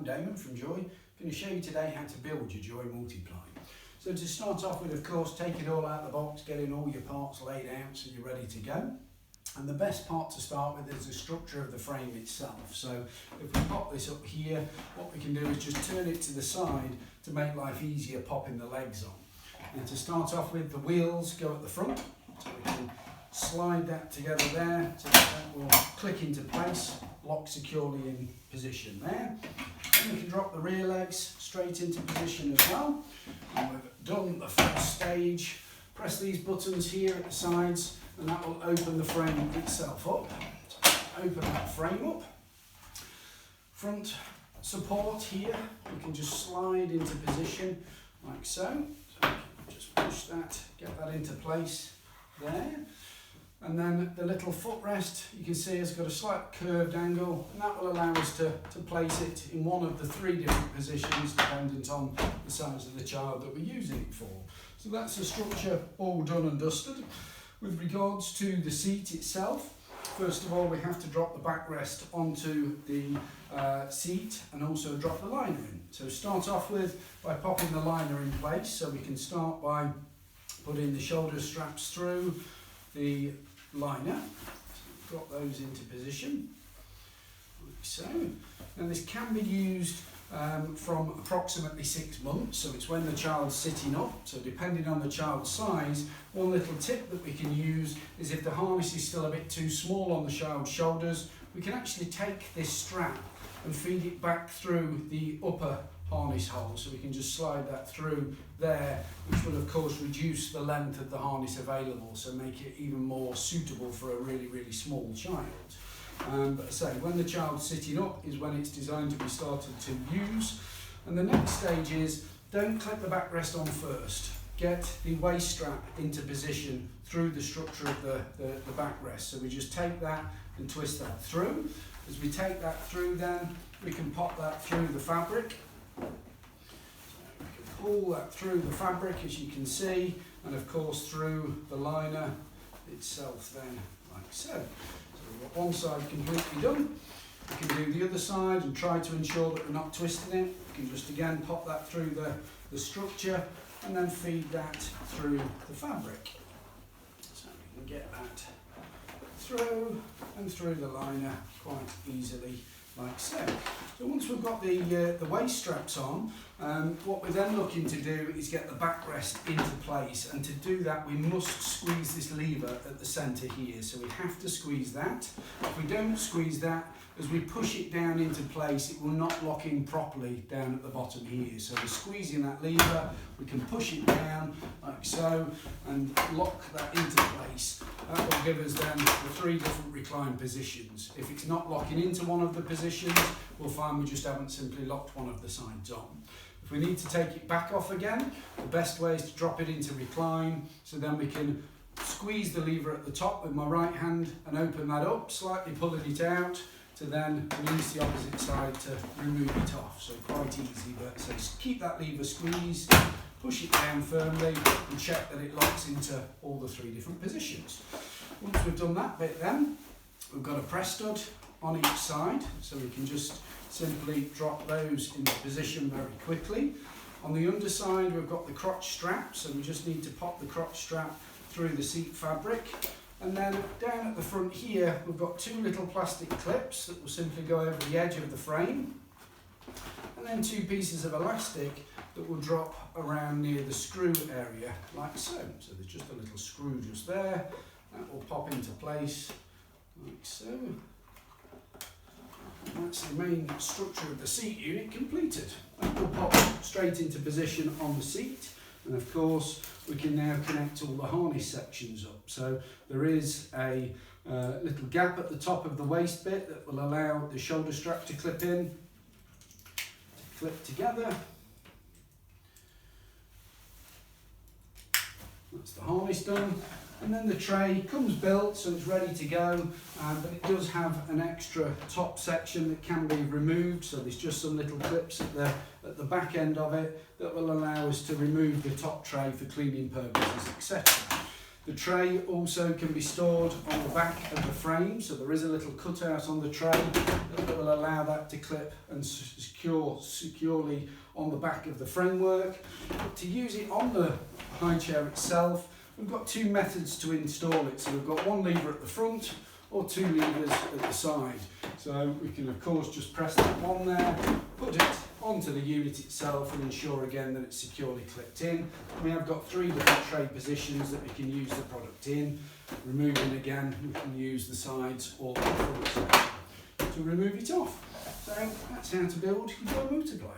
I'm Damon from Joie. I'm going to show you today how to build your Joie multiply. So to start off with, of course, take it all out of the box, getting all your parts laid out so you're ready to go. And the best part to start with is the structure of the frame itself. So if we pop this up here, what we can do is just turn it to the side to make life easier popping the legs on. And to start off with, the wheels go at the front, so we can slide that together there so that will click into place, lock securely in position there. And we can drop the rear legs straight into position as well. And we've done the first stage. Press these buttons here at the sides and that will open the frame itself up. So open that frame up. Front support here, we can just slide into position like so. So we can just push that, get that into place there. And then the little footrest, you can see has got a slight curved angle, and that will allow us to place it in one of the 3 different positions dependent on the size of the child that we're using it for. So that's the structure all done and dusted. With regards to the seat itself, first of all we have to drop the backrest onto the seat and also drop the liner in. So start off with by popping the liner in place, so we can start by putting the shoulder straps through the liner. So drop those into position like so. Now this can be used from approximately 6 months, so it's when the child's sitting up. So depending on the child's size, one little tip that we can use is if the harness is still a bit too small on the child's shoulders, we can actually take this strap and feed it back through the upper harness hole, so we can just slide that through there, which will of course reduce the length of the harness available, so make it even more suitable for a really small child. But as I say, when the child's sitting up is when it's designed to be started to use. And the next stage is, don't clip the backrest on first. Get the waist strap into position through the structure of the backrest. So we just take that and twist that through. As we take that through then, we can pop that through the fabric. So we can pull that through the fabric, as you can see, and of course through the liner itself then, like so. We've got one side completely done. We can do the other side and try to ensure that we're not twisting it. We can just again pop that through the structure and then feed that through the fabric. So we can get that through and through the liner quite easily like so. So once we've got the waist straps on, what we're then looking to do is get the backrest into place, and to do that we must squeeze this lever at the centre here. So we have to squeeze that. If we don't squeeze that, as we push it down into place, it will not lock in properly down at the bottom here. So we're squeezing that lever, we can push it down like so and lock that into place. That will give us then the 3 different recline positions. If it's not locking into one of the positions, we'll find we just haven't simply locked one of the sides on. If we need to take it back off again, the best way is to drop it into recline, so then we can squeeze the lever at the top with my right hand and open that up, slightly pulling it out, to then release the opposite side to remove it off. So quite easy, but so keep that lever squeezed, push it down firmly and check that it locks into all the 3 different positions. Once we've done that bit then, we've got a press stud on each side, so we can just simply drop those into position very quickly. On the underside we've got the crotch strap, so we just need to pop the crotch strap through the seat fabric. And then down at the front here, we've got 2 little plastic clips that will simply go over the edge of the frame. And then 2 pieces of elastic that will drop around near the screw area, like so. So there's just a little screw just there. That will pop into place, like so. And that's the main structure of the seat unit completed. That will pop straight into position on the seat. And of course, we can now connect all the harness sections up. So there is a little gap at the top of the waist bit that will allow the shoulder strap to clip in, to clip together. That's the harness done. And then the tray comes built, so it's ready to go, but it does have an extra top section that can be removed, so there's just some little clips at the back end of it that will allow us to remove the top tray for cleaning purposes, etc. The tray also can be stored on the back of the frame, so there is a little cutout on the tray that will allow that to clip and secure securely on the back of the framework. But to use it on the high chair itself, we've got two methods to install it. So we've got one lever at the front or two levers at the side. So we can of course just press that one there, put it onto the unit itself and ensure again that it's securely clipped in. We have got three different tray positions that we can use the product in. Removing again, we can use the sides or the front to remove it off. So that's how to build your Joie multiply.